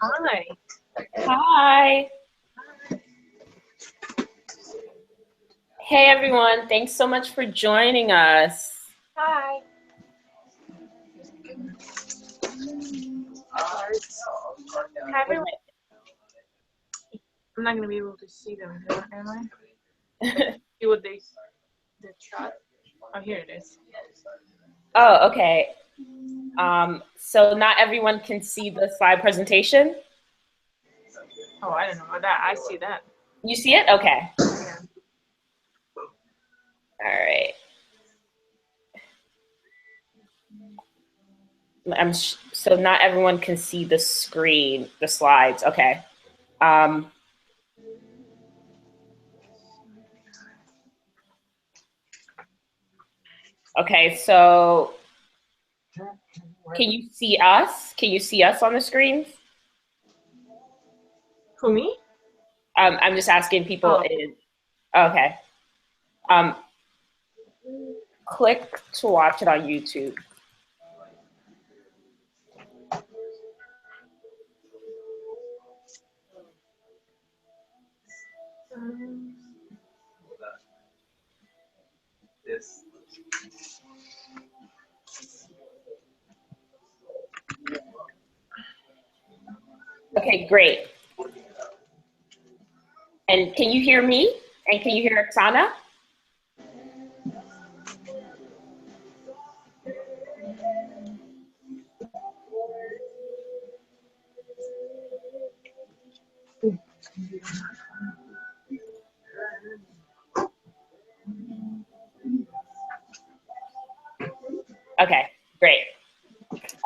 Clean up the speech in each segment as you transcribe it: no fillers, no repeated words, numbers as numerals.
Hi. Hi. Hey everyone, thanks so much for joining us. Hi. Hi, everyone. I'm not going to be able to see them, am I? See what the chat. Oh, here it is. Oh, okay. So not everyone can see the slide presentation. Oh, I don't know about that. I see that. You see it? Okay. Yeah. All right. So not everyone can see the screen, the slides. Okay. Okay, so can you see us? Can you see us on the screens? Who, me? I'm just asking people. Oh. Okay. Click to watch it on YouTube. Okay, great. And can you hear me? And can you hear Oksana? Okay, great.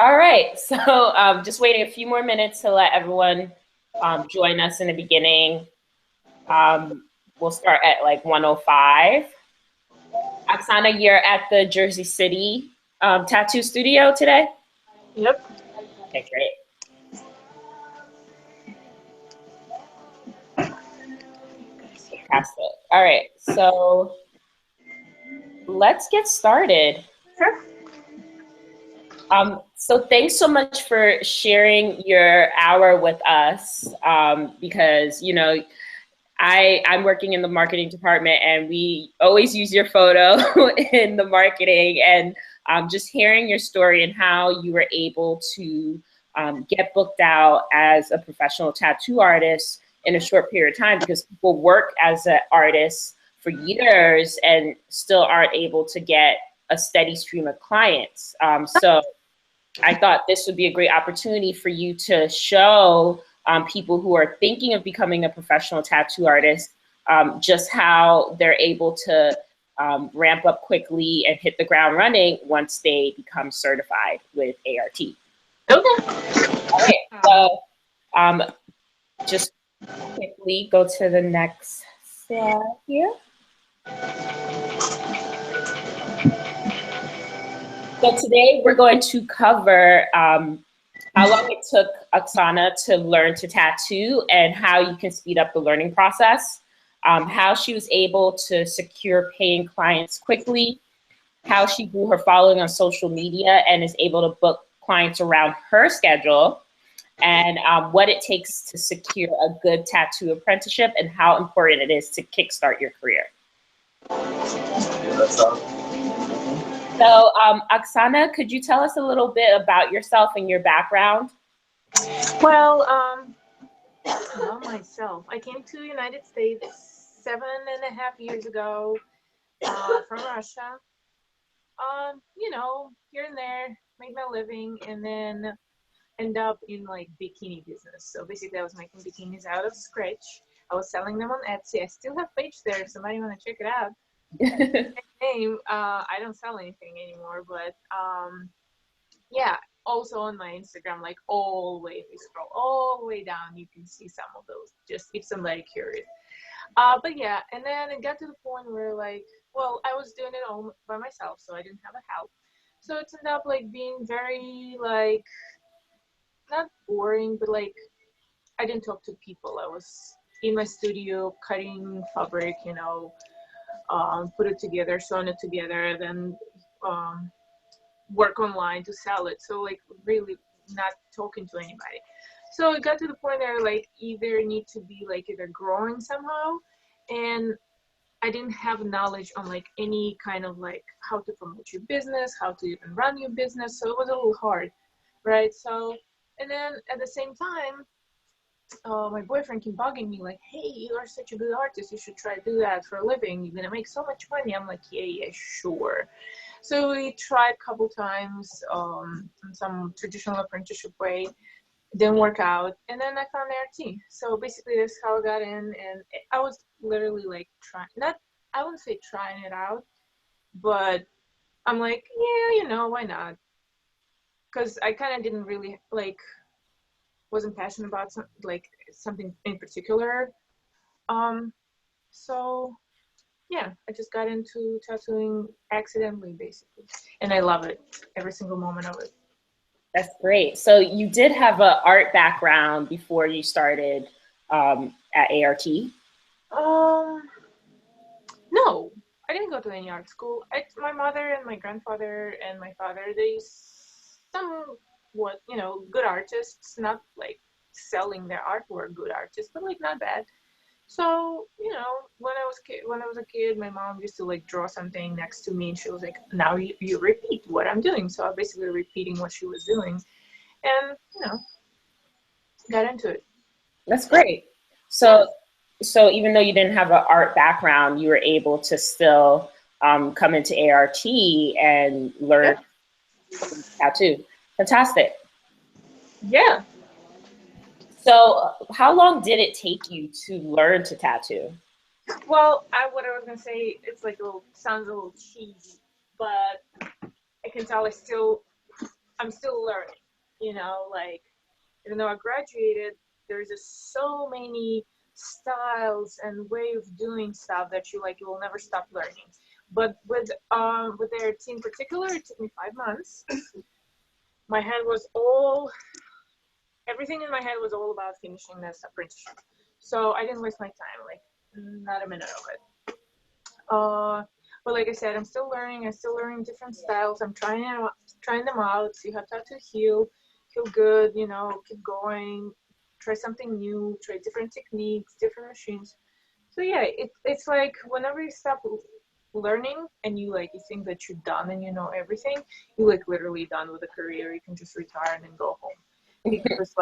All right, so just waiting a few more minutes to let everyone join us in the beginning. We'll start at like 1:05. Oksana, you're at the Jersey City tattoo studio today? Yep. Okay, great. Fantastic. All right, so let's get started. Sure. So thanks so much for sharing your hour with us because, you know, I'm working in the marketing department and we always use your photo in the marketing, and just hearing your story and how you were able to get booked out as a professional tattoo artist in a short period of time, because people work as an artist for years and still aren't able to get a steady stream of clients. So I thought this would be a great opportunity for you to show people who are thinking of becoming a professional tattoo artist just how they're able to ramp up quickly and hit the ground running once they become certified with A.R.T. Okay. All right, so just quickly go to the next slide here. So today we're going to cover how long it took Oksana to learn to tattoo and how you can speed up the learning process, how she was able to secure paying clients quickly, how she grew her following on social media and is able to book clients around her schedule, and what it takes to secure a good tattoo apprenticeship and how important it is to kickstart your career. So, Oksana, could you tell us a little bit about yourself and your background? Well, about myself. I came to the United States 7.5 years ago from Russia. You know, here and there, made my living, and then end up in like bikini business. So basically I was making bikinis out of scratch. I was selling them on Etsy. I still have page there if somebody want to check it out. Name, I don't sell anything anymore, but yeah, also on my Instagram, like all the way, if you scroll all the way down, you can see some of those, just if somebody curious. But yeah, and then it got to the point where like, well, I was doing it all by myself, so I didn't have a help. So it ended up like being very like, not boring, but like I didn't talk to people. I was in my studio cutting fabric, put it together, sewn it together, then um, work online to sell it. So like really not talking to anybody. So it got to the point where like either need to be like either growing somehow, and I didn't have knowledge on like any kind of like how to promote your business, how to even run your business. So it was a little hard, right? So, and then at the same time, my boyfriend kept bugging me like, hey, you are such a good artist, you should try to do that for a living, you're gonna make so much money. I'm like, yeah, sure. So we tried a couple times in some traditional apprenticeship way. It didn't work out, and then I found A.R.T. So basically that's how I got in, and I was literally like trying, not, I wouldn't say trying it out, but I'm like, yeah, why not? Because I kind of didn't really like, wasn't passionate about something in particular. Um, so yeah, I just got into tattooing accidentally, basically, and I love it, every single moment of it. That's great. So you did have an art background before you started at A.R.T. Um, no, I didn't go to any art school. My mother and my grandfather and my father, they somewhat, good artists, not like selling their artwork, good artists, but like not bad. So, when I was a kid, my mom used to like draw something next to me, and she was like, "Now you repeat what I'm doing." So I'm basically repeating what she was doing, and got into it. That's great. Yeah. So even though you didn't have an art background, you were able to still come into A.R.T. and learn Yeah. tattoo. Fantastic. Yeah. So how long did it take you to learn to tattoo? Well, what I was gonna say, it's like sounds a little cheesy, but I can tell I'm still learning. Like even though I graduated, there's just so many styles and way of doing stuff that you will never stop learning. But with their team in particular, it took me 5 months. My head was all Everything in my head was all about finishing this apprenticeship. So I didn't waste my time, like not a minute of it. But like I said, I'm still learning. I'm still learning different styles. I'm trying them out. See how to heal good. Keep going. Try something new. Try different techniques, different machines. So yeah, it's like whenever you stop learning and you think that you're done and you know everything, you're like literally done with a career. You can just retire and then go home because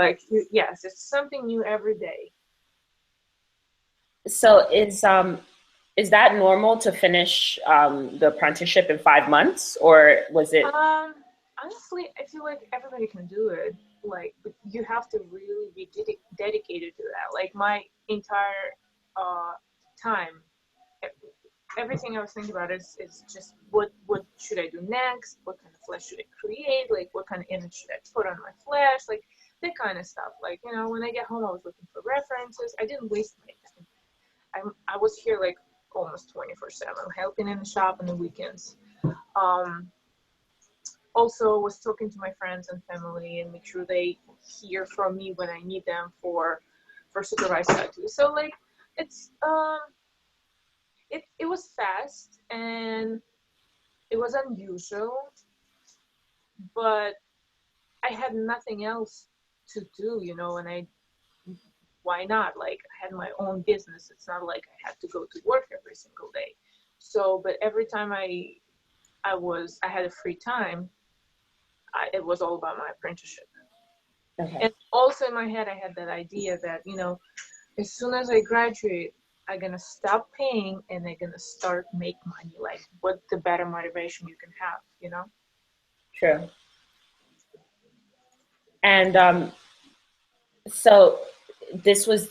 yes, it's something new every day. So is that normal to finish the apprenticeship in 5 months, or was it? Honestly, I feel like everybody can do it. Like, but you have to really be dedicated to that. Like my entire uh, time, e- everything I was thinking about is just what should I do next? What kind of flash should I create? Like, what kind of image should I put on my flash? Like that kind of stuff. Like, when I get home, I was looking for references. I didn't waste my time. I was here like almost 24/7, helping in the shop on the weekends. Um, Also was talking to my friends and family and make sure they hear from me when I need them for supervised tattoo. So like it's it was fast and it was unusual, but I had nothing else to do, and why not? Like I had my own business. It's not like I had to go to work every single day. So, but every time I had a free time, it was all about my apprenticeship. Okay. And also in my head, I had that idea that, as soon as I graduate, I'm gonna stop paying and I'm gonna start make money. Like, what the better motivation you can have, True. And so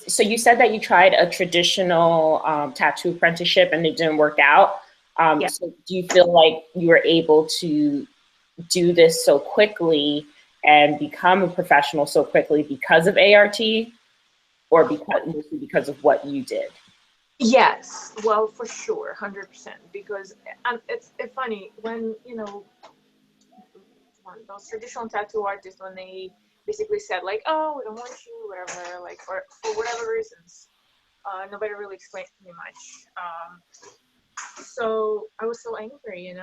so you said that you tried a traditional tattoo apprenticeship and it didn't work out. Yeah. So do you feel like you were able to do this so quickly and become a professional so quickly because of ART, or mostly because of what you did? Yes, well, for sure, 100%. Because it's funny when those traditional tattoo artists, when they basically said like, oh, we don't want you, whatever, like, or for whatever reasons, nobody really explained to me much. So I was so angry,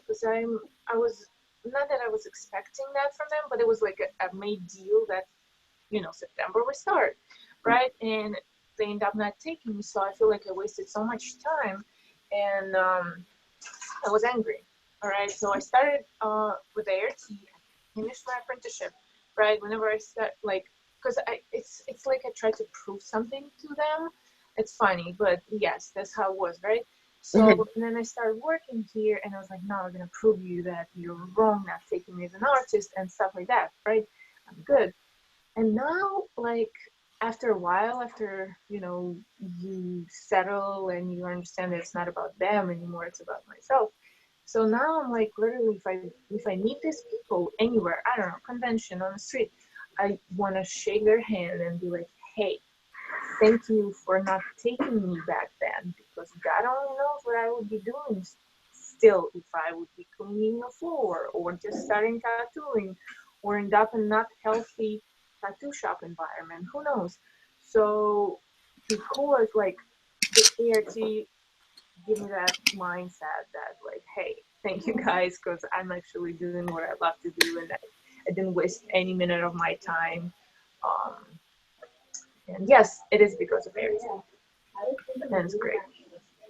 because I was, not that I was expecting that from them, but it was like a made deal that September we start, right? And they end up not taking me, so I feel like I wasted so much time, and I was angry. All right, so I started with A.R.T. I finished my apprenticeship, right? Whenever I start, like, because it's like I try to prove something to them. It's funny, but yes, that's how it was, right? Mm-hmm. So and then I started working here, and I was like, no, I'm gonna prove you that you're wrong, not taking me as an artist and stuff like that, right? I'm good. And now, like, after a while, after you settle and you understand that it's not about them anymore, it's about myself. So now I'm like, literally, if I meet these people anywhere, I don't know, convention, on the street, I want to shake their hand and be like, hey, thank you for not taking me back then, because God only knows what I would be doing still, if I would be cleaning a floor or just starting tattooing or end up in not healthy tattoo shop environment. Who knows? So because like the A.R.T. give me that mindset that like, hey, thank you guys, because I'm actually doing what I love to do, and I didn't waste any minute of my time. Um, and yes, it is because of A.R.T. That's great.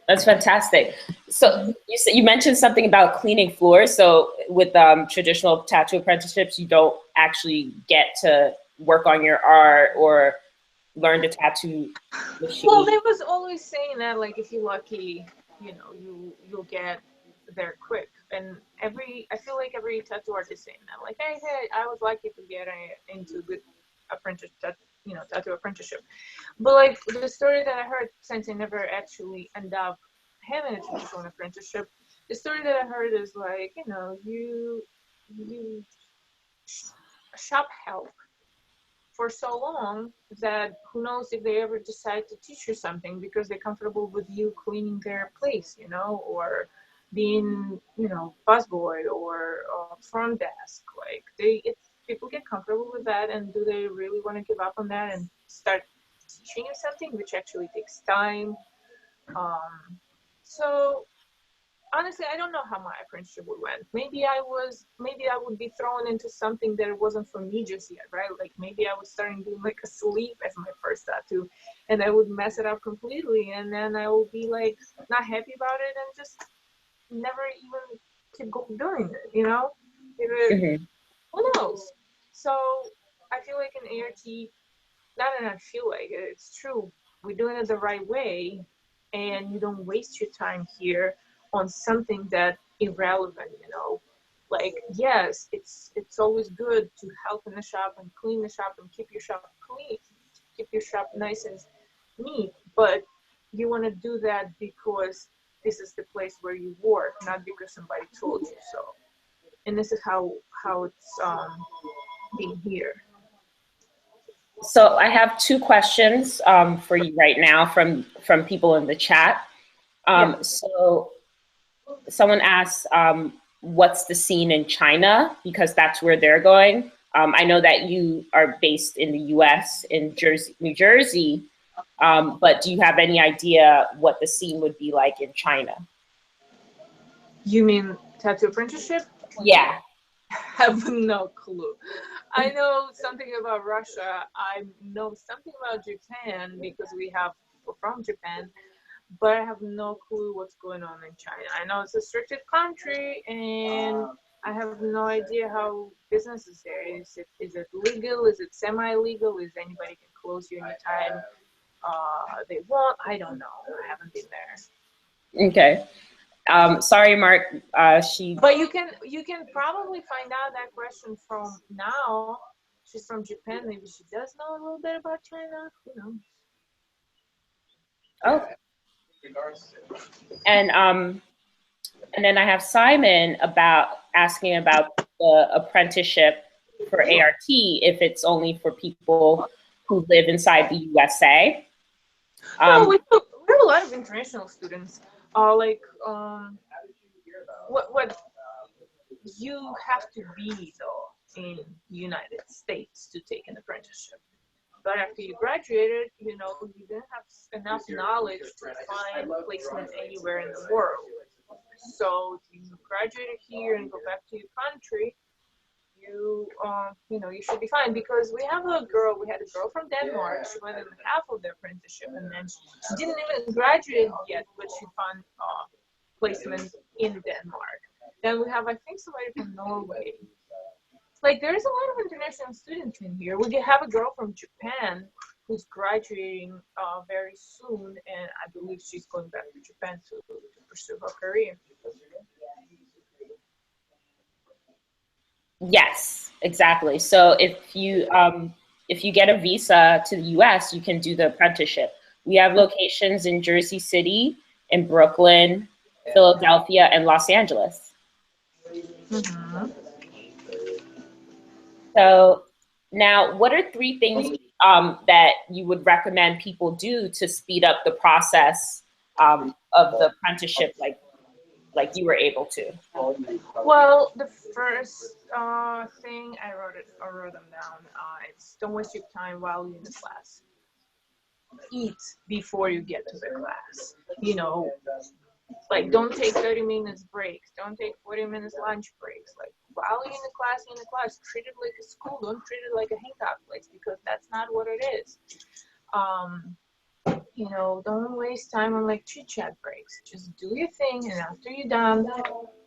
That's fantastic. So you mentioned something about cleaning floors. So with traditional tattoo apprenticeships, you don't actually get to work on your art or learn the tattoo Well, machine. they was always saying that like if you're lucky, you'll get there quick. And I feel like every tattoo artist saying that like, hey, I was lucky to get into good apprentice tattoo apprenticeship. But like the story that I heard, since I never actually end up having a traditional apprenticeship, the story that I heard is like, you shop help for so long that who knows if they ever decide to teach you something because they're comfortable with you cleaning their place, or being, busboy or front desk. Like people get comfortable with that, and do they really want to give up on that and start teaching you something, which actually takes time? So honestly, I don't know how my apprenticeship would went. Maybe I would be thrown into something that wasn't for me just yet, right? Like maybe I was starting doing like a sleeve as my first tattoo, and I would mess it up completely, and then I would be like not happy about it and just never even keep doing it. Mm-hmm. Who knows? So I feel like an A.R.T. Not that I feel like it, it's true. We're doing it the right way, and you don't waste your time here on something that irrelevant. Like yes, it's always good to help in the shop and clean the shop and keep your shop clean, keep your shop nice and neat. But you want to do that because this is the place where you work, not because somebody told you so. And this is how it's being here. So I have two questions for you right now from people in the chat. Yeah. So someone asked, what's the scene in China? Because that's where they're going. I know that you are based in the US, in New Jersey, but do you have any idea what the scene would be like in China? You mean tattoo apprenticeship? Yeah. Have no clue. I know something about Russia. I know something about Japan because we have people from Japan, but I have no clue what's going on in China. I know it's a restricted country, and I have no idea how business is there. Is it legal? Is it semi-legal? Is anybody can close you anytime they want? I don't know. I haven't been there. Okay. Sorry, Mark. She. But you can probably find out that question from now she's from Japan. Maybe she does know a little bit about China. Who knows? Oh, and then I have Simon asking about the apprenticeship for ART, if it's only for people who live inside the USA. No, we have a lot of international students. Like what you have to be though in United States to take an apprenticeship. But after you graduated, you know, you didn't have enough knowledge to find placement anywhere in the world. So if you graduated here and go back to your country, you know, you should be fine, because we had a girl from Denmark. She went in half of the apprenticeship, and then she didn't even graduate yet, but she found placement in Denmark. Then we have, I think, somebody from Norway. Like, there's a lot of international students in here. We have a girl from Japan who's graduating very soon, and I believe she's going back to Japan to pursue her career. Yes, exactly. So if you get a visa to the US, you can do the apprenticeship. We have locations in Jersey City, in Brooklyn, Philadelphia, and Los Angeles. Mm-hmm. So now, what are 3 things that you would recommend people do to speed up the process of the apprenticeship, like you were able to? Well, the first thing I wrote them down. It's don't waste your time while you're in the class. Eat before you get to the class. You know, like, don't take 30 minutes breaks. Don't take 40 minutes lunch breaks. Like, while you're in the class, treat it like a school. Don't treat it like a hangout place, because that's not what it is. You know, don't waste time on like chit chat breaks. Just do your thing, and after you're done,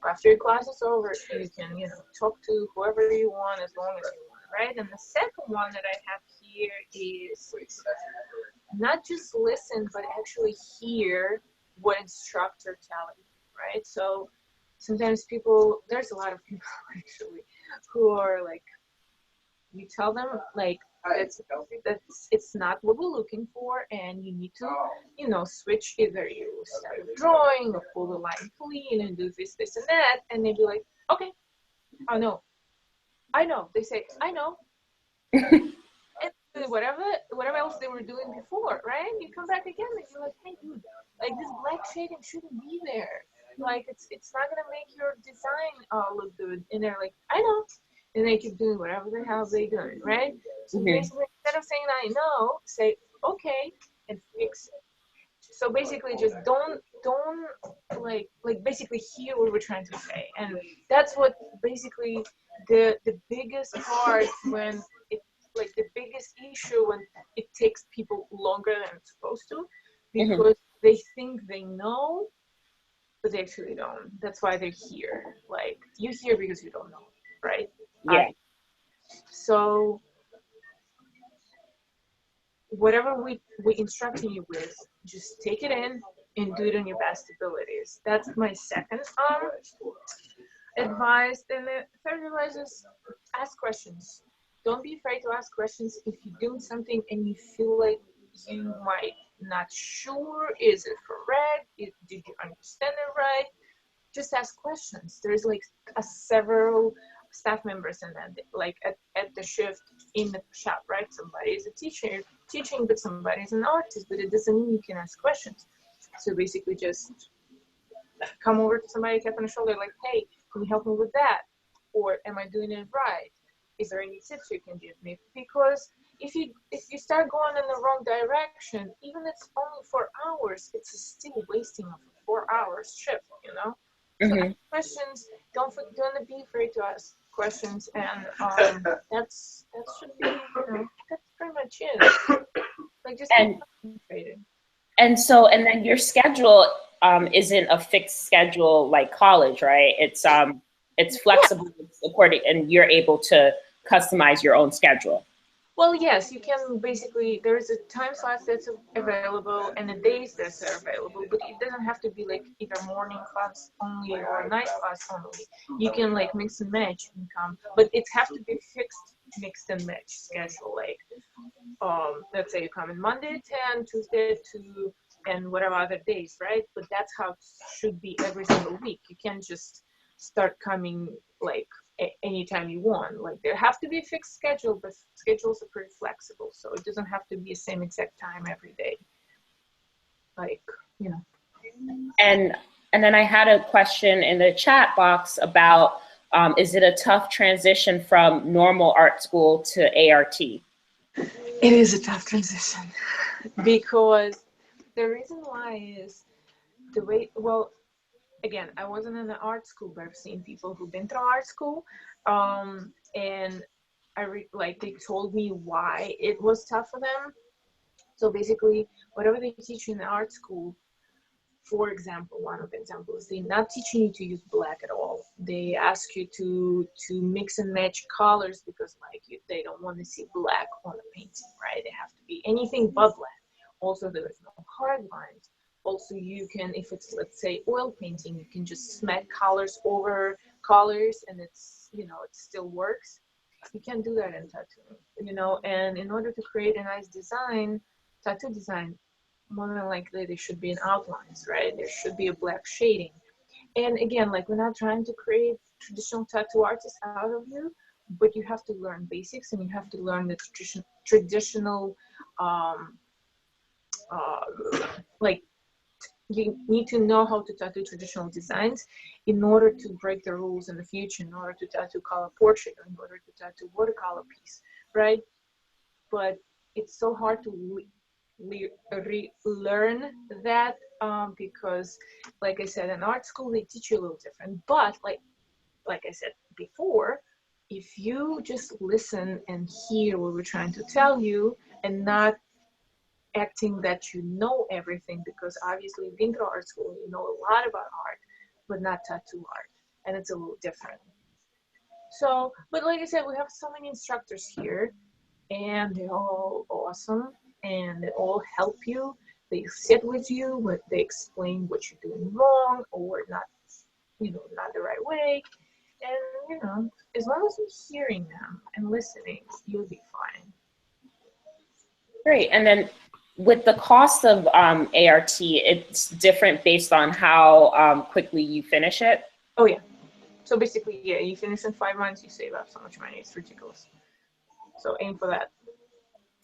after your class is over, you can, you know, talk to whoever you want as long as you want, right? And the second one that I have here is not just listen, but actually hear what instructor tell you, right? So sometimes there's a lot of people actually who are like, you tell them like it's not what we're looking for, and you need to, you know, switch. Either you start drawing or pull the line clean and do this and that, and they'd be like, okay, I know. They say, I know. And whatever else they were doing before, right? You come back again and you're like, hey dude, like, this black shading shouldn't be there. Like, it's not gonna make your design look good. And they're like, I know. And they keep doing whatever the hell they're doing, right? So basically, instead of saying I know, say okay and fix it. So basically, just don't like basically hear what we're trying to say, and that's what basically the biggest part when it, like, the biggest issue when it takes people longer than it's supposed to, because they think they know, but they actually don't. That's why they're here. Like, you're here because you don't know, right? Yeah. So whatever we instructing you with, just take it in and do it on your best abilities. That's my second advice. And the third advice is ask questions. Don't be afraid to ask questions if you're doing something and you feel like you might not sure. Is it correct? Did you understand it right? Just ask questions. There's like several staff members in that, like at the shift in the shop, right? Somebody is a teacher teaching, but somebody is an artist, but it doesn't mean you can ask questions. So basically just come over to somebody, tap on the shoulder, like, hey, can you help me with that? Or am I doing it right? Is there any tips you can give me? Because if you start going in the wrong direction, even if it's only 4 hours, it's still wasting of a 4 hours shift, you know? So ask questions. Don't be afraid to ask questions, and that should be, you know, that's pretty much it. Like, just be concentrated. And then your schedule isn't a fixed schedule like college, right? It's flexible according, and you're able to customize your own schedule. Well, yes, you can basically, there's a time slot that's available and the days that are available, but it doesn't have to be like either morning class only or night class only. You can like mix and match and come, but it have to be fixed mixed and match schedule. Like, let's say you come in Monday at 10, Tuesday at 2, and whatever other days, right? But that's how it should be every single week. You can't just start coming like anytime you want. Like, there have to be a fixed schedule, but schedules are pretty flexible, so it doesn't have to be the same exact time every day. Like, you know. And then I had a question in the chat box about, is it a tough transition from normal art school to ART? It is a tough transition because the reason why is the way, well, again, I wasn't in an art school, but I've seen people who've been through art school, and like they told me why it was tough for them. So basically, whatever they teach you in art school, for example, one of the examples, they're not teaching you to use black at all. They ask you to mix and match colors because like they don't want to see black on a painting, right? They have to be anything but black. Also, there is no hard lines. Also, you can, if it's, let's say, oil painting, you can just smack colors over colors and it's, you know, it still works. You can't do that in tattooing, you know, and in order to create a nice design, tattoo design, more than likely there should be an outlines, right? There should be a black shading. And again, like, we're not trying to create traditional tattoo artists out of you, but you have to learn basics and you have to learn the traditional like, you need to know how to tattoo traditional designs in order to break the rules in the future, in order to tattoo color portrait, or in order to tattoo watercolor piece, right? But it's so hard to relearn that, because, like I said, in art school they teach you a little different. But like I said before, if you just listen and hear what we're trying to tell you and not acting that you know everything, because obviously you've been through art school, you know a lot about art, but not tattoo art, and it's a little different. So, but like I said, we have so many instructors here, and they're all awesome, and they all help you. They sit with you, but they explain what you're doing wrong or not, you know, not the right way. And you know, as long as you're hearing them and listening, you'll be fine. Great. And then with the cost of ART, it's different based on how quickly you finish it? Oh yeah. So basically, yeah, you finish in 5 months, you save up so much money. It's ridiculous. So aim for that.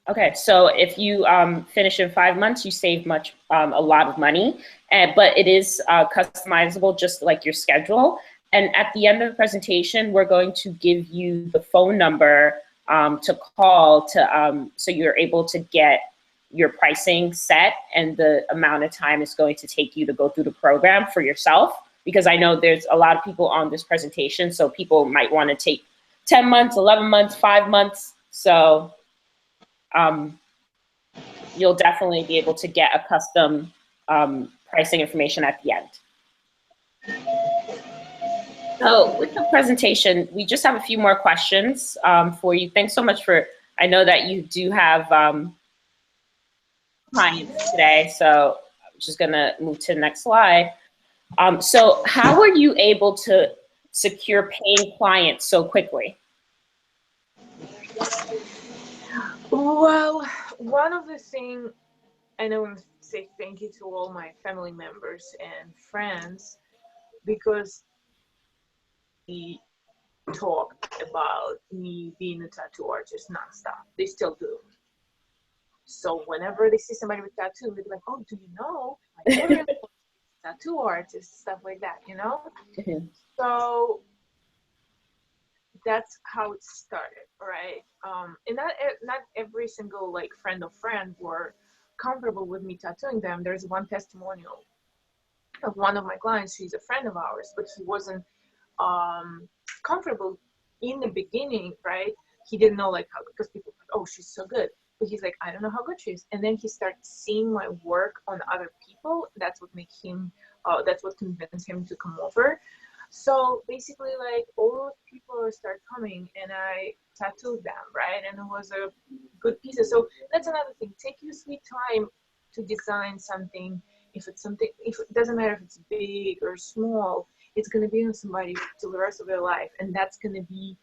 Okay, so if you finish in 5 months, you save a lot of money, but it is customizable just like your schedule. And at the end of the presentation, we're going to give you the phone number to call to so you're able to get your pricing set and the amount of time it's going to take you to go through the program for yourself. Because I know there's a lot of people on this presentation, so people might want to take 10 months, 11 months, 5 months. So you'll definitely be able to get a custom pricing information at the end. So with the presentation, we just have a few more questions for you. Thanks so much for, I know that you do have clients today, so I'm just gonna move to the next slide. So how were you able to secure paying clients so quickly? Well, one of the things, and I want to say thank you to all my family members and friends, because we talked about me being a tattoo artist nonstop. They still do. So whenever they see somebody with tattoo, they're like, "Oh, do you know? My daughter is a tattoo artist," stuff like that, you know. So that's how it started, right? And not every single like friend of friend were comfortable with me tattooing them. There's one testimonial of one of my clients. She's a friend of ours, but he wasn't comfortable in the beginning, right? He didn't know like how, because people like, "Oh, she's so good," but he's like, "I don't know how good she is." And then he started seeing my work on other people. That's what made him. That's what convinced him to come over. So basically, like, all those people start coming, and I tattooed them, right? And it was a good piece. So that's another thing. Take your sweet time to design something. If it's something, if it doesn't matter if it's big or small, it's going to be on somebody till the rest of their life, and that's going to be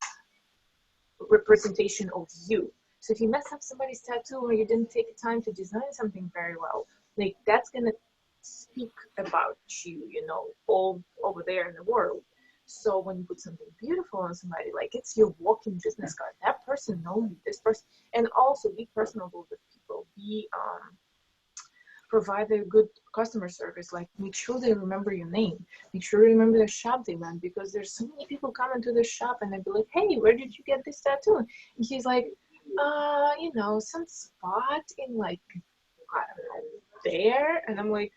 representation of you. So if you mess up somebody's tattoo or you didn't take the time to design something very well, like that's gonna speak about you, you know, all over there in the world. So when you put something beautiful on somebody, like it's your walking business card. That person knows you, this person, and also be personable with people. Be provide a good customer service. Like make sure they remember your name. Make sure they remember the shop they went, because there's so many people coming to the shop and they'd be like, "Hey, where did you get this tattoo?" And he's like, you know, some spot in like I don't know there. And I'm like,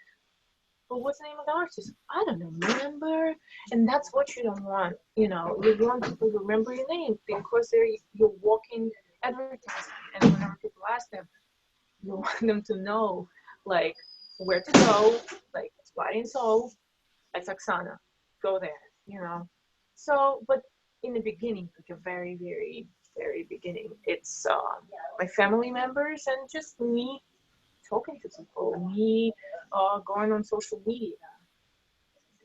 but what's the name of the artist? I don't remember. And that's what you don't want. You know, you want people to remember your name because they're your walking advertisement. And whenever people ask them, you want them to know, like, where to go, like, Body and Soul, like Oksana, go there, you know. So, but in the beginning, like a very, very, very beginning, it's my family members and just me talking to people, me going on social media.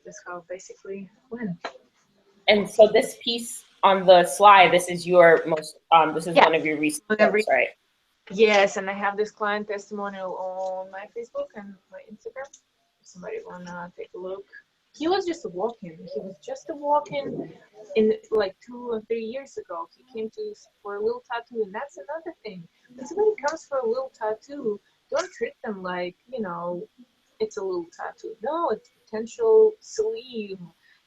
That's how basically went. And so this piece on the slide, this is your most, this is one of your recent books, right? Yes, and I have this client testimonial on my Facebook and my Instagram. If somebody wanna take a look. He was just a walk-in. He was just a walk-in in like 2 or 3 years ago. He came to for a little tattoo, and that's another thing. When somebody comes for a little tattoo, don't treat them like, you know, it's a little tattoo. No, it's potential sleeve.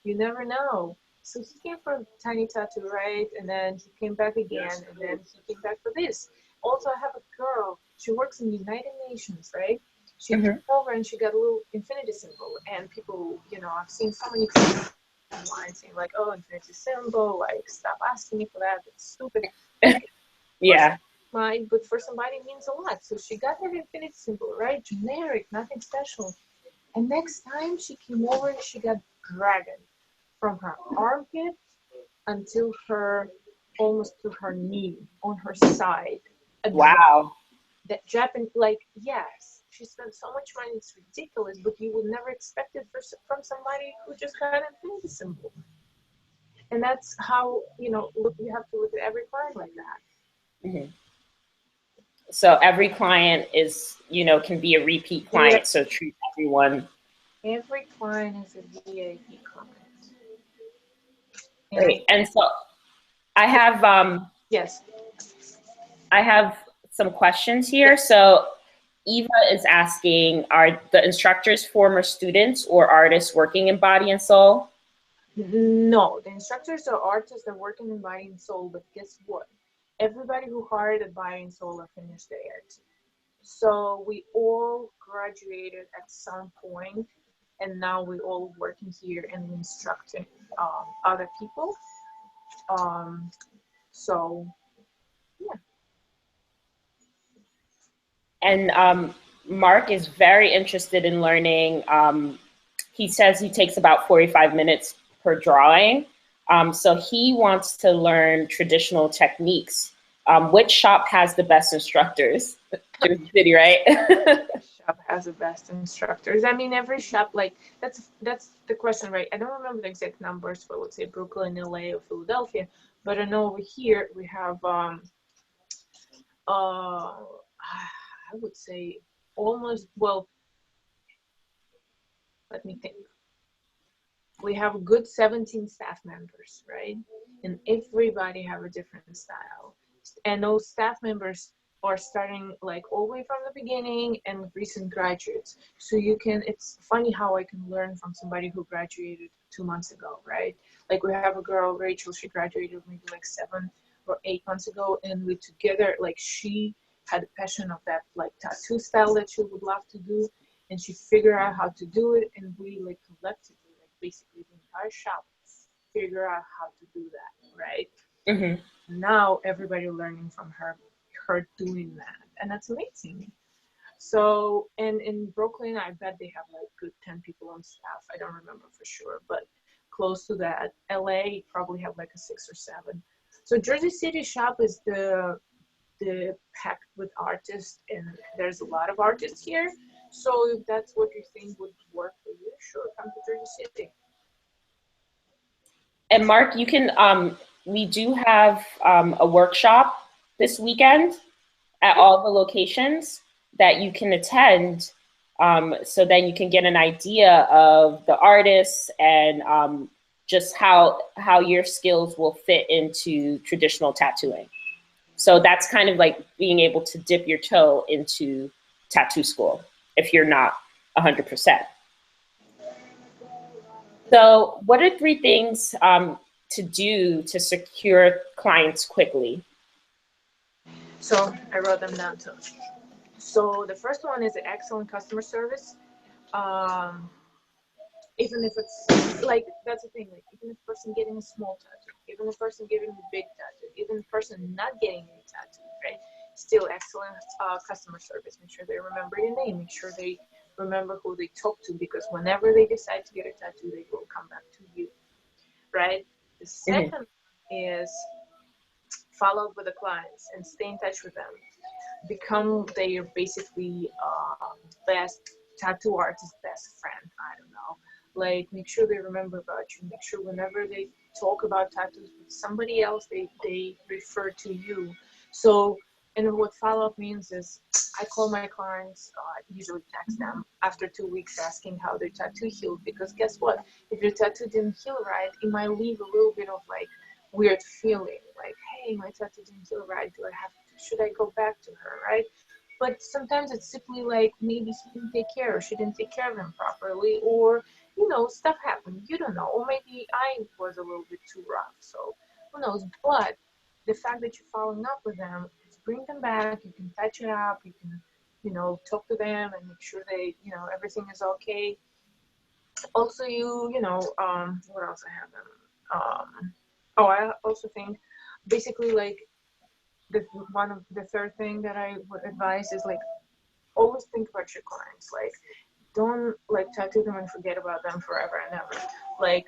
You never know. So he came for a tiny tattoo, right? And then he came back again, and then he came back for this. Also, I have a girl. She works in the United Nations, right? She came over and she got a little infinity symbol. And people, you know, I've seen so many comments online saying like, "Oh, infinity symbol, like stop asking me for that. It's stupid." Yeah. Right, but for somebody it means a lot. So she got her infinity symbol, right? Generic, nothing special. And next time she came over, she got dragon from her armpit until her almost to her knee on her side. Wow. That Japan, like, yes, she spent so much money, it's ridiculous, but you would never expect it from somebody who just got an infinity symbol. And that's how, you know, look, you have to look at every client like that. Mm-hmm. So every client is, you know, can be a repeat client. Yeah. So treat everyone. Every client is a VIP client. Great. And so I have yes. I have some questions here. So Eva is asking, are the instructors former students or artists working in Body and Soul? No, the instructors are artists that work in Body and Soul, but guess what? Everybody who hired at Body and Soul are finished their A.R.T. So we all graduated at some point, and now we're all working here and instructing other people. So, yeah. And Mark is very interested in learning. He says he takes about 45 minutes per drawing. So he wants to learn traditional techniques. Which shop has the best instructors? Jersey City, right? Shop has the best instructors. I mean, every shop, like, that's the question, right? I don't remember the exact numbers for, let's say, Brooklyn, LA, or Philadelphia, but I know over here we have, I would say almost, well, let me think. We have a good 17 staff members, right? And everybody have a different style. And those staff members are starting like all the way from the beginning and recent graduates. So you can, it's funny how I can learn from somebody who graduated 2 months ago, right? Like we have a girl, Rachel, she graduated maybe like 7 or 8 months ago, and we together, like she had a passion of that like tattoo style that she would love to do, and she figured out how to do it, and we like collectively, like basically the entire shop figure out how to do that, right? Mm-hmm. Now everybody learning from her doing that, and that's amazing. So, and in Brooklyn, I bet they have like good 10 people on staff. I don't remember for sure, but close to that. LA probably have like a 6 or 7. So Jersey City shop is the packed with artists, and there's a lot of artists here. So if that's what you think would work for you, sure, come to Jersey City. And Mark, you can we do have a workshop this weekend at all the locations that you can attend. So then you can get an idea of the artists and just how your skills will fit into traditional tattooing. So that's kind of like being able to dip your toe into tattoo school if you're not 100%. So what are three things to do to secure clients quickly? So I wrote them down too. So the first one is excellent customer service. Um, Even if it's like, that's the thing, like even if the person getting a small tattoo, even the person getting a big tattoo, even the person not getting any tattoo, right? Still excellent customer service. Make sure they remember your name. Make sure they remember who they talk to, because whenever they decide to get a tattoo, they will come back to you, right? The second is follow up with the clients and stay in touch with them. Become their basically best tattoo artist best friend. I don't know. Like, make sure they remember about you. Make sure whenever they talk about tattoos with somebody else, they refer to you. So, and what follow up means is I call my clients, usually text them after 2 weeks asking how their tattoo healed. Because guess what? If your tattoo didn't heal right, it might leave a little bit of like weird feeling, like, hey, my tattoo didn't heal right. Do I have to, should I go back to her, right? But sometimes it's simply like maybe he didn't take care or she didn't take care of him properly, or stuff happened. You don't know, or maybe I was a little bit too rough. So who knows? But the fact that you're following up with them, is bring them back. You can touch it up. You can, talk to them and make sure they, everything is okay. Also, what else I have them? Oh, I also think basically like the one of the third thing that I would advise is like always think about your clients. Like, don't like tattoo them and forget about them forever and ever. Like,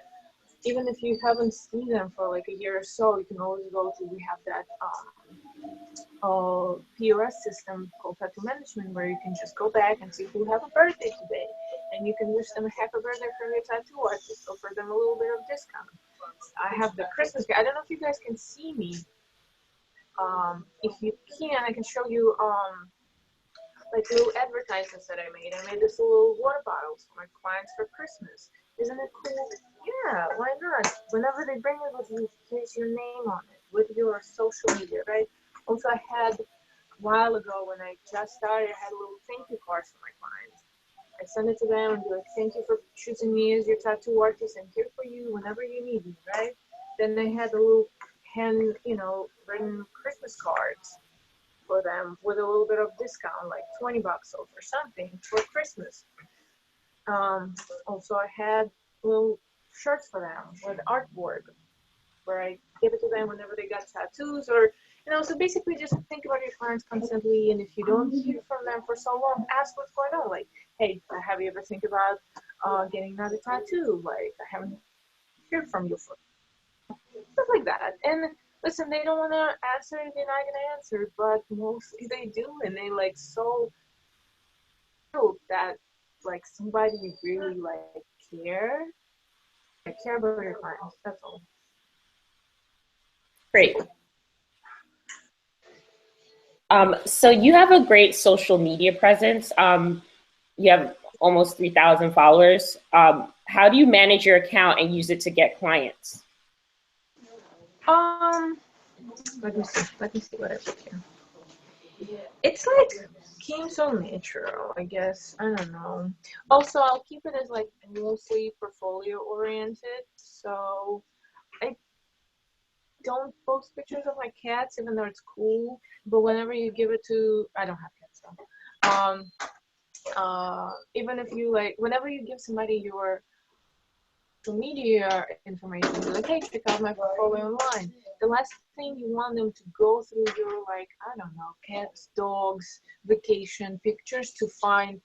even if you haven't seen them for like a year or so, you can always go to, we have that POS system called tattoo management, where you can just go back and see who have a birthday today, and you can wish them a happy birthday from your tattoo artist, offer them a little bit of discount. I have the Christmas. I don't know if you guys can see me. If you can, I can show you like little advertisements that I made. I made this little water bottles for my clients for Christmas. Isn't it cool? Yeah, why not? Whenever they bring it with you, here's your name on it with your social media, right? Also, I had a while ago when I just started, I had a little thank you cards for my clients. I send it to them and be like, thank you for choosing me as your tattoo artist. I'm here for you whenever you need me, right? Then I had a little hand, written Christmas cards for them with a little bit of discount, like 20 bucks off or something for Christmas. Also, I had little shirts for them with artwork where I give it to them whenever they got tattoos, or so basically just think about your clients constantly. And if you don't hear from them for so long, ask what's going on. Like, hey, have you ever think about getting another tattoo? Like, I haven't heard from you for stuff like that. And listen, they don't want to answer, they're not going to answer, but mostly they do, and they like so feel that like somebody really like care, like care about your clients. That's all. Great. So you have a great social media presence. You have almost 3,000 followers. How do you manage your account and use it to get clients? Um, Let me see. Let me see what I put here. It's like came so natural, I guess. I don't know. Also, I'll keep it as like mostly portfolio oriented. So I don't post pictures of my cats, even though it's cool. But whenever you give it to, I don't have cats though. Even if you like, whenever you give somebody your social media information, be like, hey, check out my portfolio online. The last thing you want them to go through your, like, I don't know, cats, dogs, vacation pictures to find,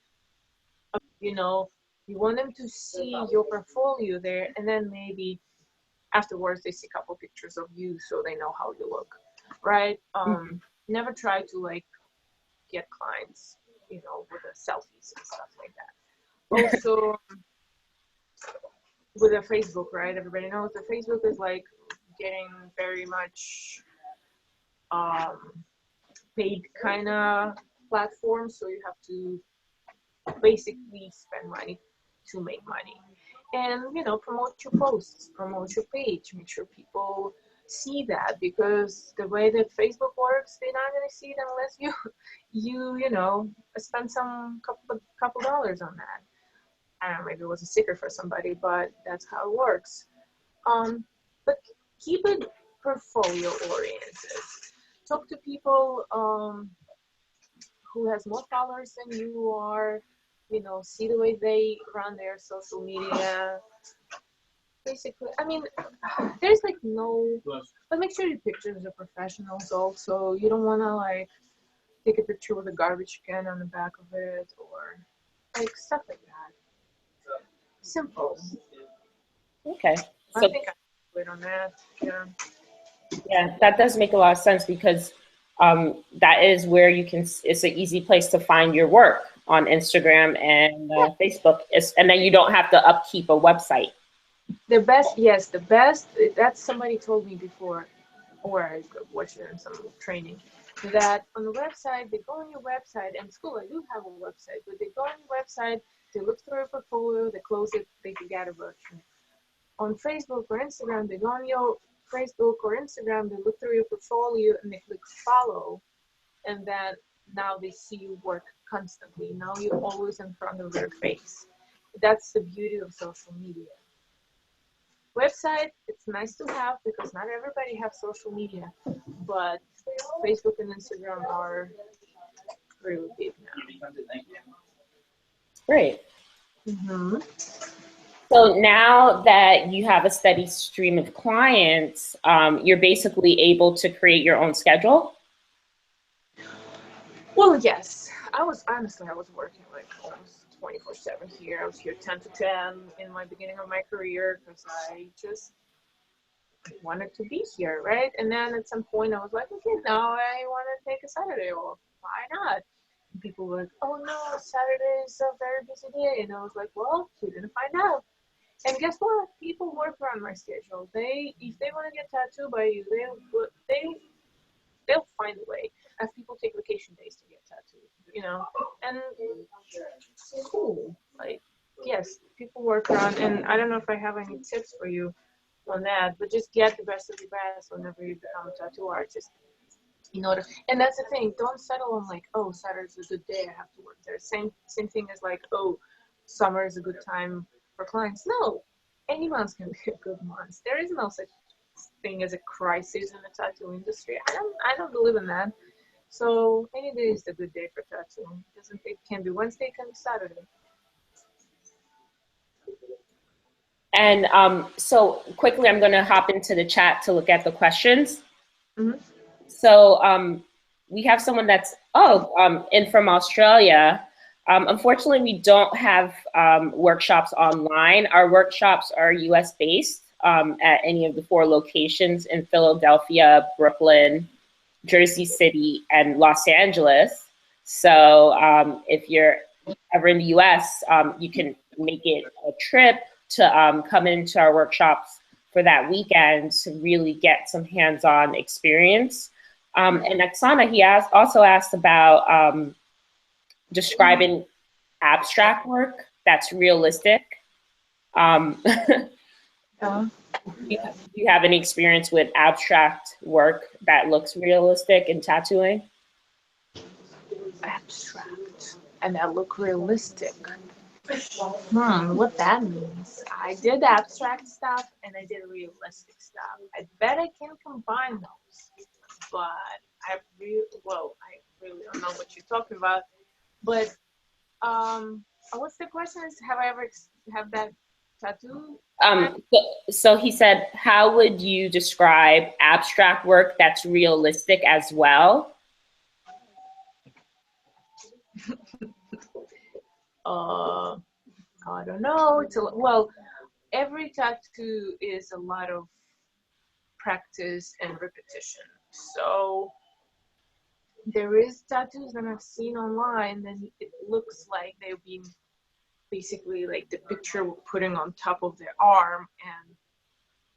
you know, you want them to see your portfolio there, and then maybe afterwards they see a couple pictures of you so they know how you look, right? Never try to like get clients, with the selfies and stuff like that. Also, with a Facebook, right? Everybody knows that Facebook is like getting very much paid kind of platform, so you have to basically spend money to make money. And you know, promote your posts, promote your page, make sure people see that, because the way that Facebook works, they're not going to see it unless you know, spend some couple dollars on that. I don't know, maybe it was a secret for somebody, but that's how it works. But keep it portfolio oriented. Talk to people who has more followers than you are. You know, see the way they run their social media. Basically, I mean, there's like no, but make sure your pictures are professionals also. You don't want to like take a picture with a garbage can on the back of it or like stuff like that. Simple. Okay. I So think I wait on that. Yeah. yeah, that does make a lot of sense because that is where you can, it's an easy place to find your work on Instagram and Yeah. Facebook. And then you don't have to upkeep a website. The best, yes, the best. That's somebody told me before, or I watched it in some training, that on the website, they go on your website, and school, I do have a website, but they go on your website, they look through your portfolio, they close it, they forget about you. On Facebook or Instagram, they go on your Facebook or Instagram, they look through your portfolio, and they click follow, and then now they see you work constantly. Now you're always in front of their face. That's the beauty of social media. Website, it's nice to have because not everybody has social media, but Facebook and Instagram are really big now. Great. Mm-hmm. So now that you have a steady stream of clients, you're basically able to create your own schedule. Well, yes, I was working like almost 24/7 here. I was here 10 to 10 in my beginning of my career because I just wanted to be here, right? And then at some point I was like, okay, now I want to take a Saturday off. Why not? And people were like, oh no, Saturday is a very busy day. And I was like, well, we're gonna find out. And guess what? People work around my schedule. If they want to get tattooed by you, they'll find a way. As people take vacation days to get tattooed, you know, and cool. Like, yes, people work around, and I don't know if I have any tips for you on that, but just get the best of the best whenever you become a tattoo artist. In order, and that's the thing. Don't settle on like, oh, Saturday's a good day, I have to work there. Same thing as like, oh, summer is a good time for clients. No, any month can be a good month. There is no such thing as a crisis in the tattoo industry. I don't believe in that. So any day is a good day for tattooing. It can be Wednesday, it can be Saturday. And so quickly, I'm going to hop into the chat to look at the questions. Mm-hmm. So we have someone that's, in from Australia. Unfortunately, we don't have workshops online. Our workshops are US based at any of the 4 locations in Philadelphia, Brooklyn, Jersey City, and Los Angeles. So if you're ever in the US, you can make it a trip to come into our workshops for that weekend to really get some hands-on experience. And Oksana, he also asked about describing abstract work that's realistic. Do you have any experience with abstract work that looks realistic in tattooing? Abstract and that look realistic. What that means. I did abstract stuff and I did realistic stuff. I bet I can combine those, but I really don't know what you're talking about. But what's the question? Is have I ever have that tattoo? So he said, how would you describe abstract work that's realistic as well? I don't know. Well, every tattoo is a lot of practice and repetition. So there is tattoos that I've seen online that it looks like they're being basically like the picture we're putting on top of their arm, and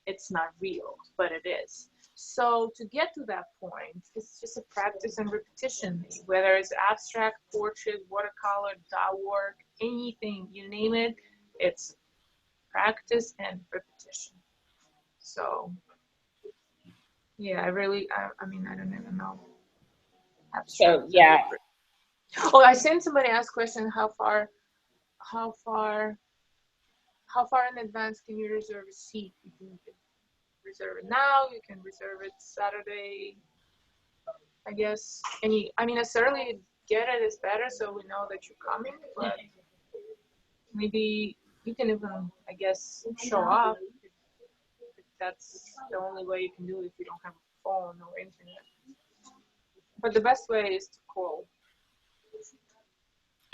it's not real, but it is. So to get to that point, it's just a practice and repetition. Whether it's abstract, portrait, watercolor, dot work, anything, you name it, it's practice and repetition. So yeah, I mean, I don't even know. So Abstract. yeah, Oh, I sent somebody asked question, how far, how far in advance can you reserve a seat? You can reserve it now, you can reserve it Saturday, I guess. I mean, necessarily get it is better so we know that you're coming, but maybe you can even, I guess, show up if that's the only way you can do it if you don't have a phone or internet. But the best way is to call.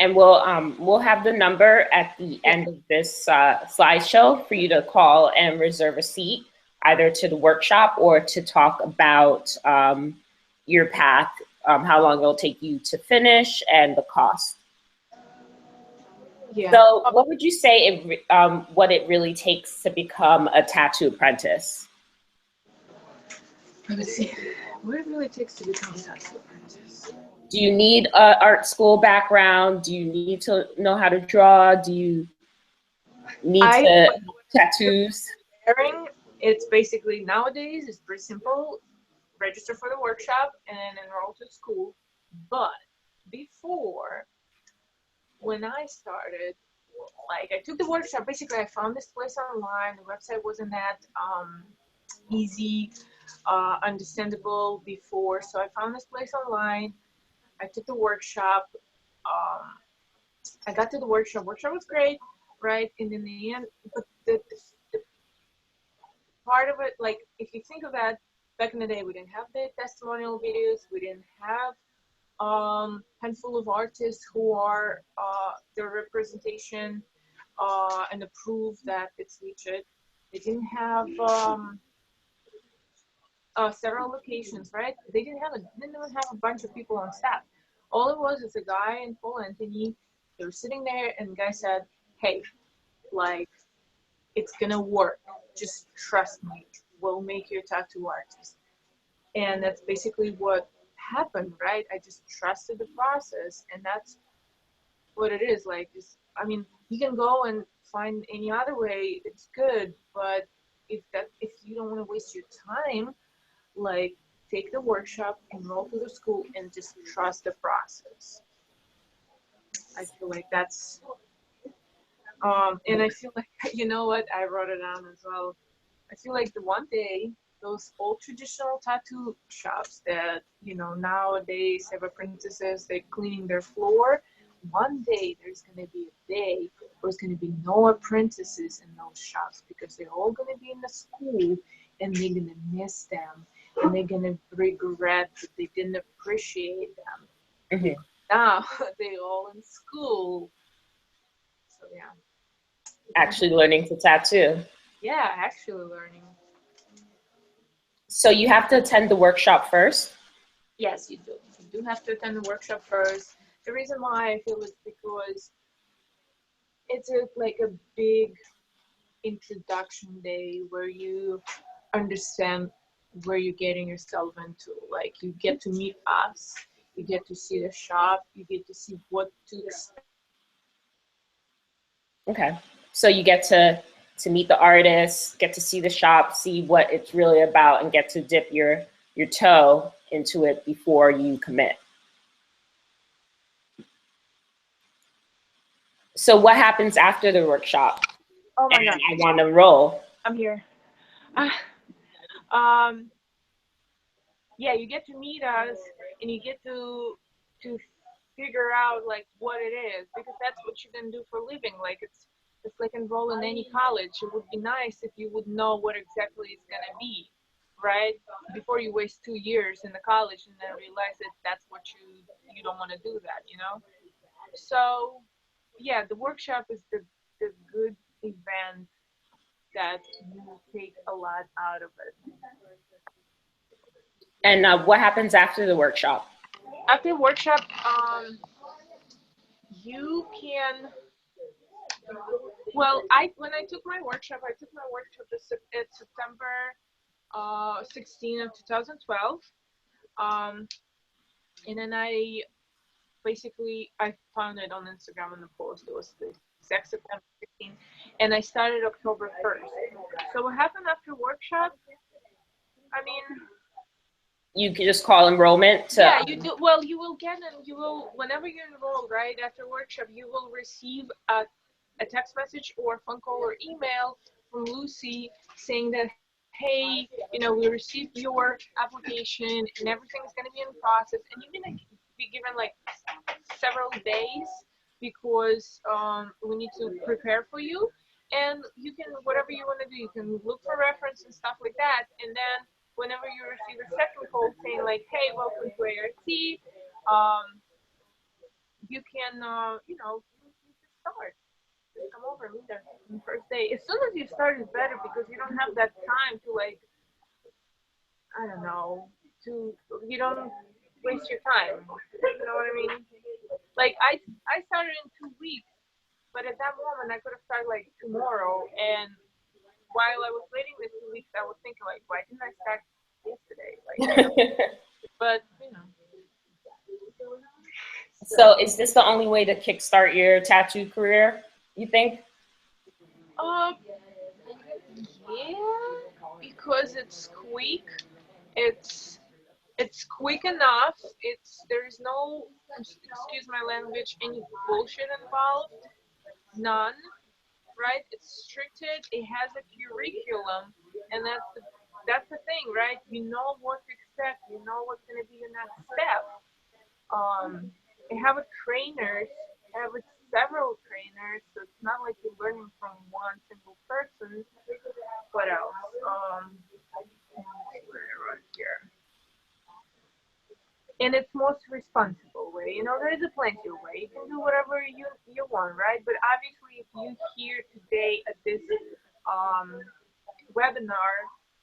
and we'll have the number at the Yeah. end of this slideshow for you to call and reserve a seat, either to the workshop or to talk about your path, how long it'll take you to finish, and the cost. Yeah. So, what would you say what it really takes to become a tattoo apprentice? Let me see. What it really takes to become a tattoo apprentice. Do you need an art school background? Do you need to know how to draw? Do you need I to what tattoos? preparing, it's basically nowadays it's pretty simple. Register for the workshop and enroll to school. But before, when I started, like I took the workshop, basically I found this place online. The website wasn't that easy, understandable before. So I found this place online. I took the workshop. Um, I got to the workshop. Workshop was great, right? And in the end, but the part of it, like if you think of that, back in the day, we didn't have the testimonial videos. We didn't have handful of artists who are their representation and the proof that it's legit. They didn't have several locations, right? Didn't even have a bunch of people on staff. All it was is a guy in Paul Anthony. They were sitting there, and the guy said, "Hey, like it's gonna work. Just trust me. We'll make you a tattoo artist." And that's basically what happened, right? I just trusted the process, and that's what it is. Like, just I mean, you can go and find any other way. It's good, but if you don't want to waste your time, like take the workshop, enroll to the school, and just trust the process. I feel like that's and I feel like you know what, I wrote it down as well. I feel like the one day those old traditional tattoo shops that nowadays have apprentices, they're cleaning their floor. One day there's gonna be a day where there's gonna be no apprentices in those shops because they're all gonna be in the school and they're gonna miss them and they're gonna regret that they didn't appreciate them. Mm-hmm. Now they all in school. So yeah. Actually learning to tattoo. Yeah, actually learning. So you have to attend the workshop first? Yes, you do. You do have to attend the workshop first. The reason why I feel is because it's like a big introduction day where you understand where you're getting yourself into. Like you get to meet us, you get to see the shop, you get to see what to expect. Okay. So you get to meet the artist, get to see the shop, see what it's really about, and get to dip your toe into it before you commit. So what happens after the workshop? Oh my And God, I want to roll. I'm here. Um, yeah, you get to meet us and you get to figure out like what it is because that's what you can do for a living. Like it's like enroll in any college. It would be nice if you would know what exactly it's gonna be, right? Before you waste 2 years in the college and then realize that that's what you don't want to do that, you know. So yeah, the workshop is the good event that you take a lot out of it. And what happens after the workshop? After you can Well, when I took my workshop, at September 16 of 2012. Um, and then I found it on Instagram and the post. It was the exact September 16, and I started October 1st. So what happened after workshop? I mean, You could just call enrollment to. yeah, you do. Well, you will get and you will whenever you enroll right after workshop, you will receive a text message or phone call or email from Lucy saying that, hey, we received your application and everything is going to be in process, and you're going to be given like several days because we need to prepare for you, and you can whatever you want to do, you can look for reference and stuff like that, and then whenever you receive a second call saying like, hey, welcome to A.R.T, you can you just start. Just come over, meet us on the first day. As soon as you start is better because you don't have that time to like, I don't know, you don't waste your time. You know what I mean? Like I started in 2 weeks, but at that moment I could have started like tomorrow. And while I was waiting the 2 weeks, I was thinking like, why didn't I start yesterday? Like, but So is this the only way to kickstart your tattoo career, you think? Uh, yeah, because it's quick. It's it's quick enough. There's no, excuse my language, any bullshit involved. None, right? It's structured. It has a curriculum, and that's the thing, right? You know what to expect. You know what's gonna be your next step. I have a trainers. I have several trainers, so it's not like you're learning from one single person. What else? Right here. And it's most responsible way. There is a plenty of way. You can do whatever you want, right? But obviously, if you here today at this um, webinar,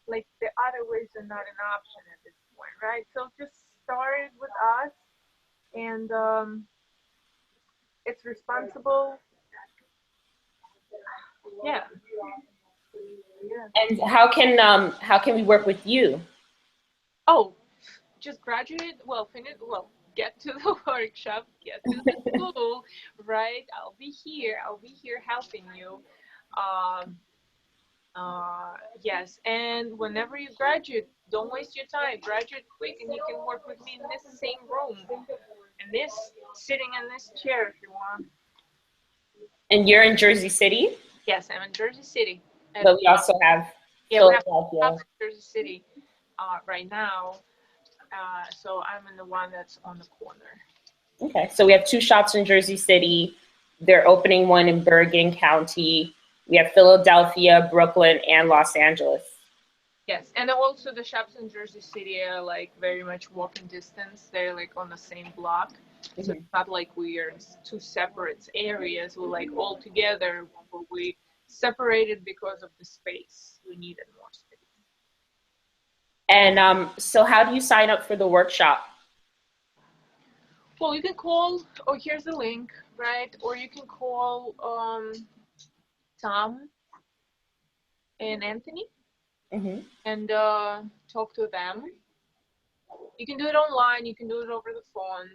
like the other ways are not an option at this point, right? So just start with us, and it's responsible. Yeah. And how can we work with you? Oh, just graduate. Well, finish. Well, get to the workshop. Get to the school, right? I'll be here helping you. Um, yes, and whenever you graduate, don't waste your time. Graduate quick, and you can work with me in this same room, and sitting in this chair if you want. And you're in Jersey City, Yes, I'm in Jersey City. but we also have Yeah, we have Philadelphia. Jersey City right now. So I'm in the one that's on the corner. Okay, so we have two shops in Jersey City. They're opening one in Bergen County. We have Philadelphia, Brooklyn, and Los Angeles. Yes, and also the shops in Jersey City are like very much walking distance. They're like on the same block. So it's not like we are in two separate areas. We're like all together, but we separated because of the space. We needed more space. And so how do you sign up for the workshop? Well, you can call, or here's the link, right? Or you can call Tom and Anthony and talk to them. You can do it online. You can do it over the phone.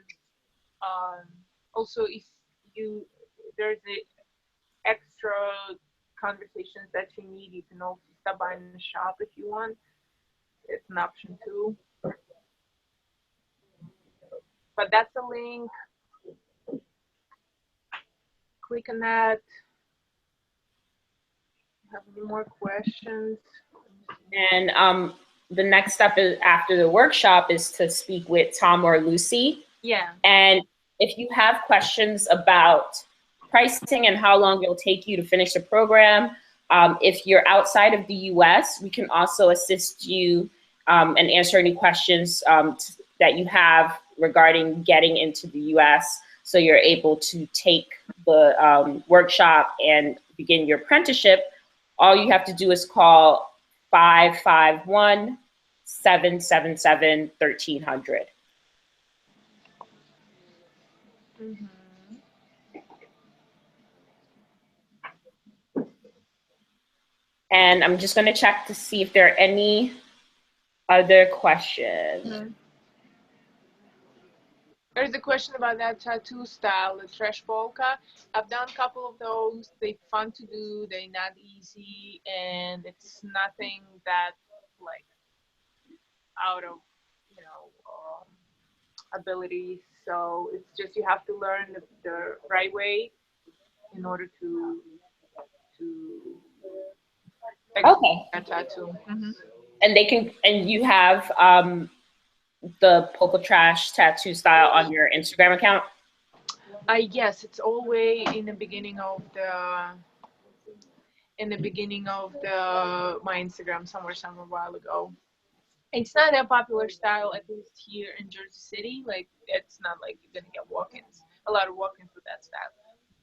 Also, if you there's the extra conversations that you need, you can also stop by in the shop if you want. It's an option too. But that's a link. Click on that. Have any more questions? And the next step is after the workshop is to speak with Tom or Lucy. Yeah. And if you have questions about pricing and how long it'll take you to finish the program, if you're outside of the US, we can also assist you and answer any questions that you have regarding getting into the US so you're able to take the workshop and begin your apprenticeship. All you have to do is call 551-777-1300. And I'm just going to check to see if there are any other questions. Mhm. There's a question about that tattoo style, the trash polka. I've done a couple of those. They're fun to do. They're not easy, and it's nothing that like out of you know ability. So it's just you have to learn the right way in order to execute Okay. that tattoo. Hmm. And they can, and you have the Polka Trash tattoo style on your Instagram account? I guess it's all way in the beginning of the my Instagram somewhere while ago. It's not a popular style, at least here in Jersey City. Like it's not like you're gonna get walk-ins, a lot of walk-ins with that style.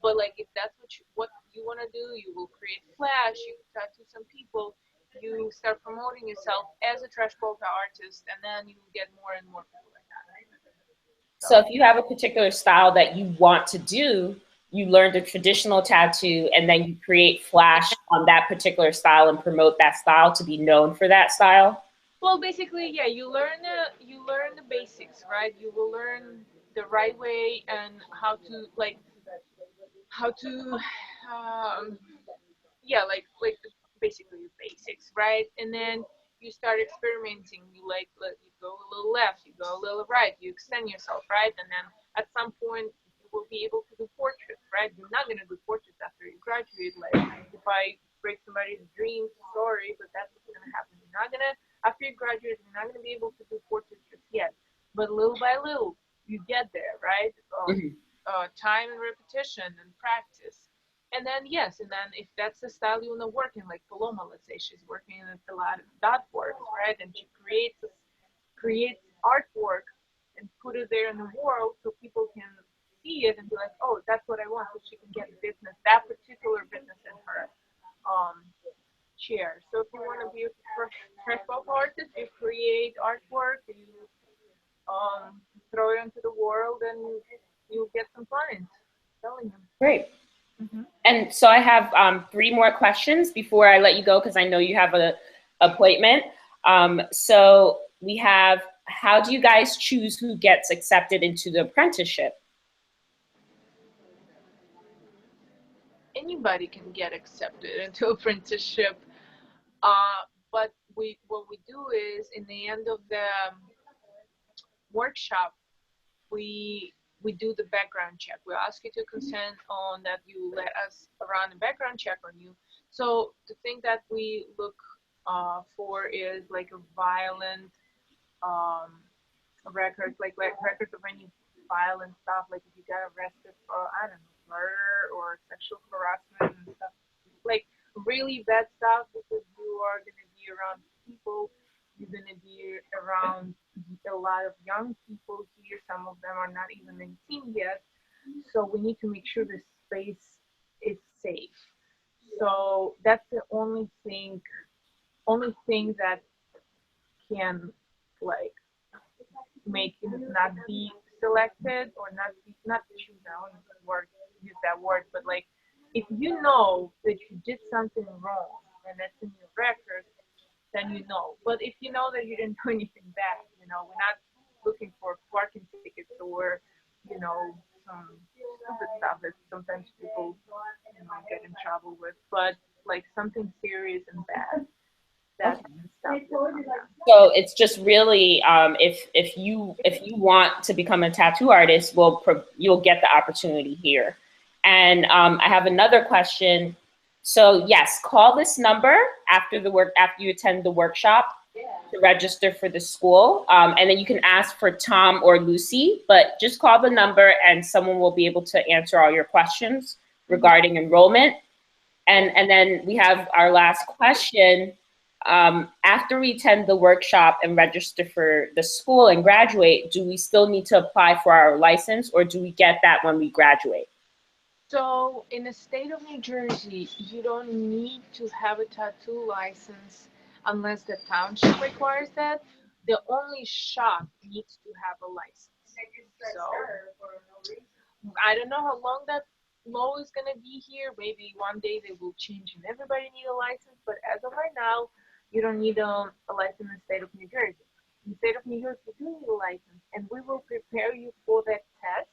But like if that's what you want to do, you will create flash. You tattoo some people. You start promoting yourself as a trash polka artist, and then you will get more and more people like that. So So if you have a particular style that you want to do, you learn the traditional tattoo and then you create flash on that particular style and promote that style to be known for that style. well, basically, yeah, you learn the basics, right? You will learn the right way and how to um, yeah, like basically the basics, right? And then you start experimenting. You go a little left, you go a little right, you extend yourself, right? And then at some point you will be able to do portraits, right? You're not gonna do portraits after you graduate. Like if I break somebody's dreams, sorry, but that's what's gonna happen. You're not gonna after you graduate, you're not gonna be able to do portraits just yet. But little by little, you get there, right? Mhm. Time and repetition and practice. And then yes, and then if that's the style you want to work in, like Paloma, let's say she's working in a lot of dot work, right? And she creates artwork and put it there in the world so people can see it and be like, oh, that's what I want, so she can get business, that particular business in her um chair. So if you want to be a fresh pop artist, you create artwork, you throw it into the world, and you'll get some clients selling them. Great. Hmm. And so I have three more questions before I let you go because I know you have an appointment. So we have, how do you guys choose who gets accepted into the apprenticeship? Anybody can get accepted into apprenticeship. Uh, but we what we do is in the end of the workshop, we do the background check. We ask you to consent on that you let us run a background check on you. So the thing that we look for is like a violent um, records, like records of any violent stuff. Like if you got arrested for I don't know murder or sexual harassment and stuff, like really bad stuff, because you are gonna be around people. You're gonna be around a lot of young people here. Some of them are not even 18 yet. So we need to make sure the space is safe. So that's the only thing that can like make it not be selected or not choose. I don't use that word, but like if you know that you did something wrong and that's in your record, then you know. But if you know that you didn't do anything bad, we're not looking for parking tickets or some stupid stuff that sometimes people get in trouble with, but like something serious and bad. That Okay. stuff will come down. So it's just really if you want to become a tattoo artist, you'll get the opportunity here. And I have another question. So yes, call this number after you attend the workshop to register for the school, and then you can ask for Tom or Lucy. But just call the number, and someone will be able to answer all your questions regarding enrollment. And then we have our last question. After we attend the workshop and register for the school and graduate, do we still need to apply for our license, or do we get that when we graduate? So, in the state of New Jersey, you don't need to have a tattoo license unless the township requires that. The only shop needs to have a license. So, I don't know how long that law is going to be here. Maybe one day they will change and everybody need a license. But as of right now, you don't need a license in the state of New Jersey. In the state of New York, you do need a license, and we will prepare you for that test.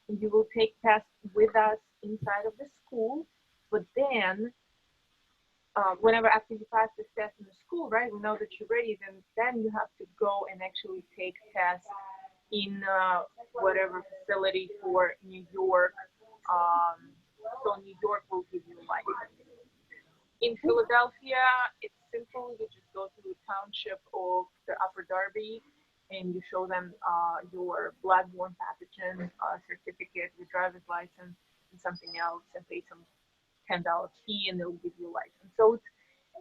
And you will take tests with us inside of the school. But then, whenever after you pass this test in the school, right, we know that you're ready. Then you have to go and actually take tests in whatever facility for New York. So New York will give you a license. In Philadelphia, it's simple. You just go to the township of the Upper Darby and you show them your bloodborne pathogen certificate, your driver's license, and something else, and pay some $10 fee, and they'll give you a license. So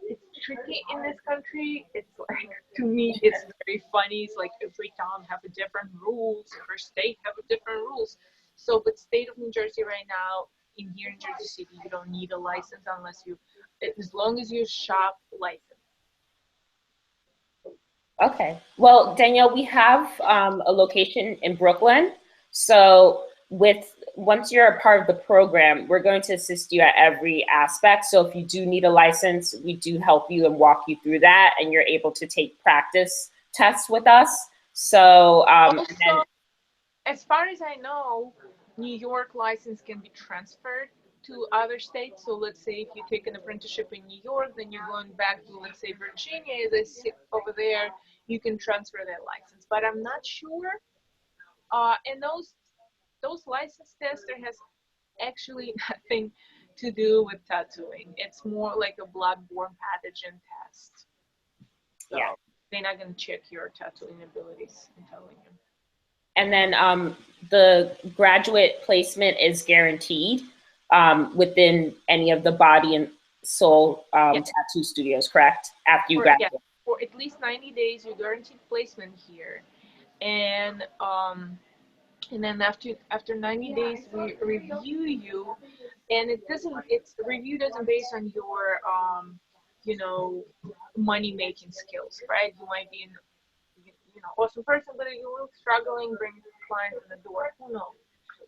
it's tricky in this country. It's like, to me, it's very funny. It's like every town have a different rules, every state have a different rules. So, but state of New Jersey right now, in here in Jersey City, you don't need a license unless you, as long as you shop licensed. Okay. Well, Danielle, we have a location in Brooklyn. So once you're a part of the program, we're going to assist you at every aspect. So if you do need a license, we do help you and walk you through that, and you're able to take practice tests with us. So also, as far as I know, New York license can be transferred to other states. So let's say if you take an apprenticeship in New York, then you're going back to, let's say, Virginia, they sit over there, you can transfer that license. But I'm not sure. And those license tests, there has actually nothing to do with tattooing. It's more like a bloodborne pathogen test. So yeah. they're not going to check your tattooing abilities, I'm telling you. And then the graduate placement is guaranteed within any of the body and soul Yes. tattoo studios, correct? After you graduate. Yeah, for at least 90 days, you're guaranteed placement here. And then after 90 days, we review you, and it's review doesn't based on your you know money making skills, right? You might be awesome person, but you will struggling bring clients in the door. Who knows?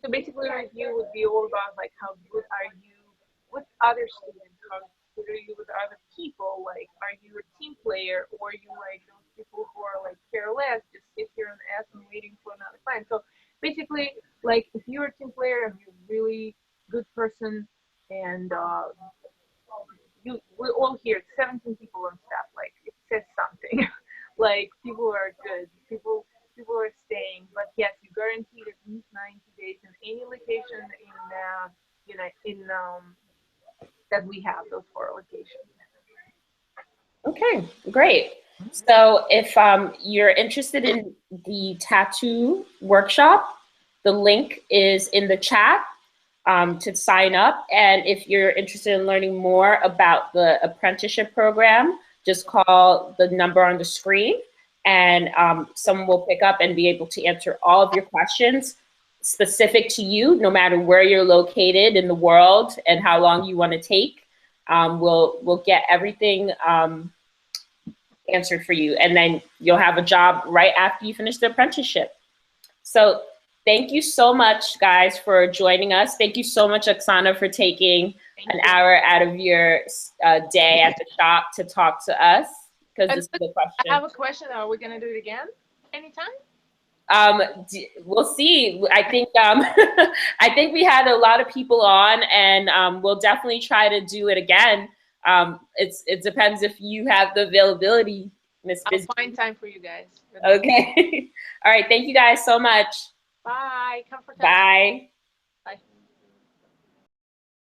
So basically, review would be all about like how good are you with other students, how good are you with other people, like are you a team player, or are you like those people who are like careless, just sit here and ask and waiting for another client. So basically, like if you're a team player, if you're a really good person, and we're all here, 17 people on staff, like it says something. Like people are good, people are staying. But yes, you guaranteed at least 90 days in any location in that we have, those 4 locations. Okay, great. So if you're interested in the tattoo workshop, the link is in the chat to sign up. And if you're interested in learning more about the apprenticeship program, just call the number on the screen, and someone will pick up and be able to answer all of your questions specific to you, no matter where you're located in the world and how long you want to take. We'll get everything answered for you, and then you'll have a job right after you finish the apprenticeship. So thank you so much, guys, for joining us. Thank you so much, Oksana, for taking an hour out of your day at the shop to talk to us, because this is the question. I have a question. Are we going to do it again anytime? We'll see. I think I think we had a lot of people on, and we'll definitely try to do it again. It depends if you have the availability, Miss Busy. I'll find time for you guys. Okay. All right. Thank you guys so much. Bye. Bye.